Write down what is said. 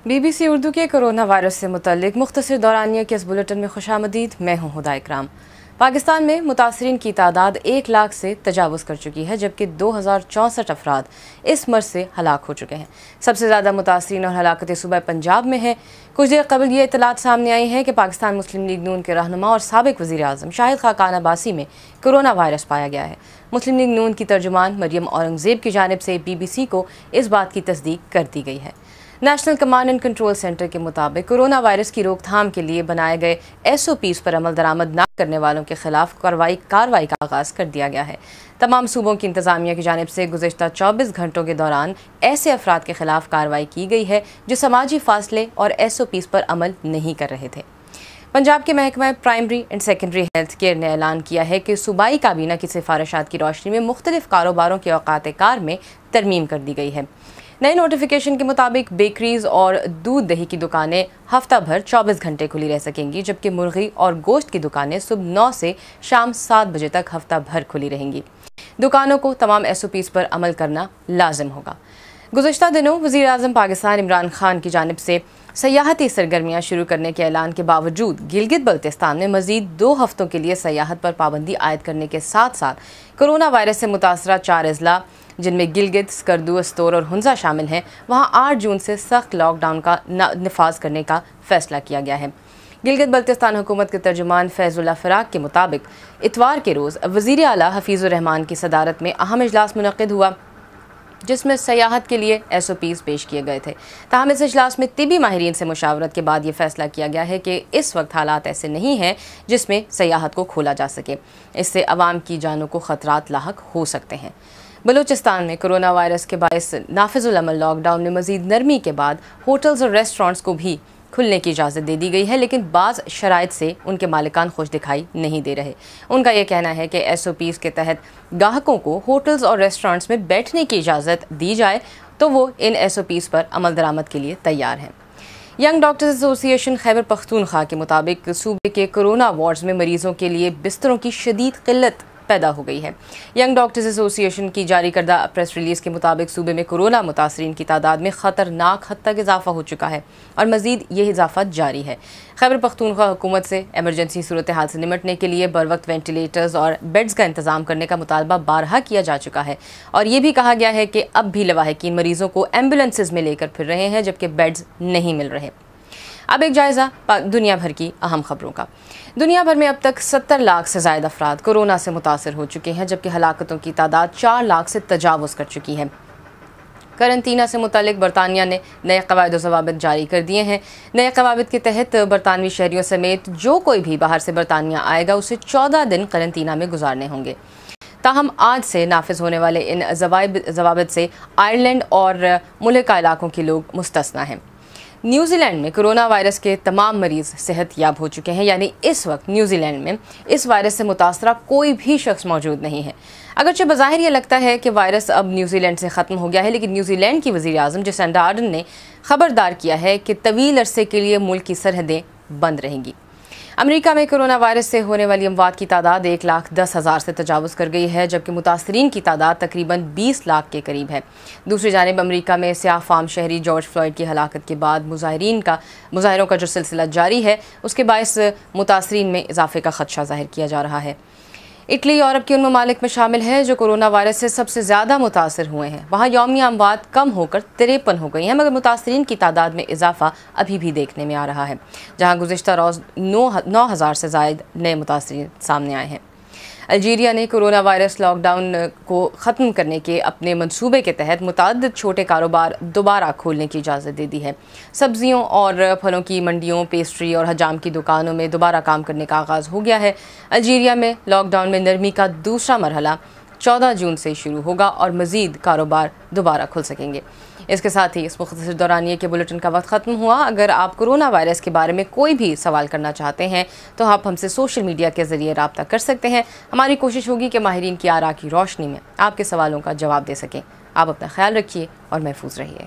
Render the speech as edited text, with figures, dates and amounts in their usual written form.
BBC Urdu के corona virus से मुतल्लिक मुख्तसर दौरानिया के इस बुलेटिन में खुशामदीद। मैं हूँ हुदा इकराम। पाकिस्तान में मुतासरीन की तादाद 1 लाख से तजावुज़ कर चुकी है, जबकि 2064 अफराद इस मर्ज से हलाक हो चुके हैं। सबसे ज़्यादा मुतासरीन और हलाकतें सूबा पंजाब में हैं। कुछ देर कबल ये इतलात सामने आई है कि पाकिस्तान मुस्लिम लीग नून के रहनुमा और साबिक वज़ीर आज़म शाहिद खाकान अब्बासी में कोरोना वायरस पाया गया है। मुस्लिम लीग नून की तर्जुमान मरियम औरंगज़ेब की जानिब से BBC को इस बात की तस्दीक कर दी गई है। National command and control centre के मुताबिक कोरोना वायरस की रोकथाम के लिए बनाए गए SOPs पर अमल दरामद न करने वालों के खिलाफ कार्रवाई का आगाज कर दिया गया है। तमाम सूबों की इंतजामिया की जानिब से गुज़िश्ता 24 घंटों के दौरान ऐसे अफराद के खिलाफ कार्रवाई की गई है जो समाजी फासले और SOPs पर अमल नहीं कर रहे थे। पंजाब के महकमा primary and secondary health care ने ऐलान किया है कि सूबाई काबीना की सिफारिशात की रोशनी में मुख्तलिफ कारोबारों के औकात कार में तरमीम कर दी गई है। नए नोटिफिकेशन के मुताबिक बेकरीज और दूध दही की दुकानें हफ्ता भर 24 घंटे खुली रह सकेंगी, जबकि मुर्गी और गोश्त की दुकानें सुबह 9 से शाम 7 बजे तक हफ्ता भर खुली रहेंगी। दुकानों को तमाम SOPs पर अमल करना लाजिम होगा। गुज़िश्ता दिनों वज़ीर आज़म पाकिस्तान इमरान खान की जानिब से सयाहती सरगर्मियाँ शुरू करने के ऐलान के बावजूद गिलगित बल्तिस्तान में मज़ीद 2 हफ्तों के लिए सयाहत पर पाबंदी आयद करने के साथ साथ कोरोना वायरस से मुतासरा 4 अजला जिनमें गिलगित, स्कर्दू, अस्तोर और हुंजा शामिल हैं, वहाँ 8 जून से सख्त लॉकडाउन का नफाज करने का फैसला किया गया है। गिलगित बल्तिस्तान हुकूमत के तर्जुमान फैज़ुल्लाह फ़राक के मुताबिक इतवार के रोज़ वज़ीर आला हफीज़ुर रहमान की सदारत में अहम इजलास मुनक़िद हुआ, जिसमें सयाहत के लिए SOPs पेश किए गए थे। ताहम इस इजलास में तिबी माहिरीन से मुशावरत के बाद ये फैसला किया गया है कि इस वक्त हालात ऐसे नहीं हैं जिसमें सयाहत को खोला जा सके। इससे अवाम की जानों को ख़तरात लाहक हो सकते हैं। बलूचिस्तान में कोरोना वायरस के बायस नाफिजुल अमल लॉकडाउन में मज़ीद नरमी के बाद होटल्स और रेस्टोरेंट्स को भी खुलने की इजाज़त दे दी गई है, लेकिन बाज़ शराइत से उनके मालिकान खुश दिखाई नहीं दे रहे। उनका यह कहना है कि SOPs के तहत ग्राहकों को होटल्स और रेस्टोरेंट्स में बैठने की इजाज़त दी जाए तो वो इन SOPs पर अमल दरामद के लिए तैयार हैं। Young doctors association Khyber Pakhtunkhwa के मुताबिक सूबे के कोरोना वार्ड्स में मरीजों के लिए बिस्तरों की शदीद किल्लत पैदा हो गई है। यंग डॉक्टर्स एसोसिएशन की जारी करदा प्रेस रिलीज़ के मुताबिक सूबे में कोरोना मुतासरीन की तादाद में ख़तरनाक हद तक इजाफा हो चुका है और मज़ीद यह इजाफा जारी है। खैबर पख्तूनख्वा हुकूमत से एमरजेंसी सूरत हाल से निमटने के लिए बर वक्त वेंटिलेटर्स और बेड्स का इंतजाम करने का मुतालबा बारहा किया जा चुका है और ये भी कहा गया है कि अब भी लवाहिकीन मरीजों को एम्बुलेंसेज में लेकर फिर रहे हैं, जबकि बेड्स नहीं मिल रहे। अब एक जायज़ा दुनिया भर की अहम खबरों का। दुनिया भर में अब तक 70 लाख से ज़ायद अफराद कोरोना से मुतासर हो चुके हैं, जबकि हलाकतों की तादाद 4 लाख से तजावुज़ कर चुकी है। करंतना से मुतालिक बरतानिया ने नए क़वायद व ज़वाबित जारी कर दिए हैं। नए क़वायद के तहत बरतानवी शहरियों समेत जो कोई भी बाहर से बरतानिया आएगा उसे 14 दिन करंतना में गुजारने होंगे। ताहम आज से नाफिज होने वाले इन ज़वाबित से आयरलैंड और मुल्का इलाकों के लोग मुस्तस्ना हैं। न्यूजीलैंड में कोरोना वायरस के तमाम मरीज सेहत याब हो चुके हैं, यानी इस वक्त न्यूजीलैंड में इस वायरस से मुतासरा कोई भी शख्स मौजूद नहीं है। अगरचे बज़ाहिर ये लगता है कि वायरस अब न्यूजीलैंड से ख़त्म हो गया है, लेकिन न्यूजीलैंड की वज़ीर आज़म जसिंडा आर्डन ने खबरदार किया है कि तवील अरसे के लिए मुल्क की सरहदें बंद रहेंगी। अमेरिका में कोरोना वायरस से होने वाली अमवात की तादाद 1,10,000 से तजावुज़ कर गई है, जबकि मुतासरीन की तादाद तकरीबन 20 लाख के करीब है। दूसरी जानिब अमेरिका में स्याह फार्म शहरी जॉर्ज फ्लॉयड की हलाकत के बाद मुजाहिरों का जो सिलसिला जारी है, उसके बायस मुतासरीन में इजाफे का खदशा जाहिर किया जा रहा है। इटली यूरोप के उन ममालिक में शामिल है जो कोरोना वायरस से सबसे ज़्यादा मुतासर हुए हैं। वहाँ यौमी अमवात कम होकर 53 हो गई हैं, मगर मुतासरीन की तादाद में इजाफा अभी भी देखने में आ रहा है, जहाँ गुज़िश्ता रोज़ 9,000 से ज़ायद नए मुतासरीन सामने आए हैं। अल्जीरिया ने कोरोना वायरस लॉकडाउन को ख़त्म करने के अपने मंसूबे के तहत मुतअद्दिद छोटे कारोबार दोबारा खोलने की इजाज़त दे दी है। सब्जियों और फलों की मंडियों, पेस्ट्री और हजाम की दुकानों में दोबारा काम करने का आगाज़ हो गया है। अल्जीरिया में लॉकडाउन में नरमी का दूसरा मरहला 14 जून से शुरू होगा और मज़ीद कारोबार दोबारा खुल सकेंगे। इसके साथ ही इस मुख्तसर दौरानिए के बुलेटिन का वक्त ख़त्म हुआ। अगर आप कोरोना वायरस के बारे में कोई भी सवाल करना चाहते हैं तो आप हमसे सोशल मीडिया के ज़रिए रब्ता कर सकते हैं। हमारी कोशिश होगी कि माहिरीन की आरा की रोशनी में आपके सवालों का जवाब दे सकें। आप अपना ख्याल रखिए और महफूज रहिए।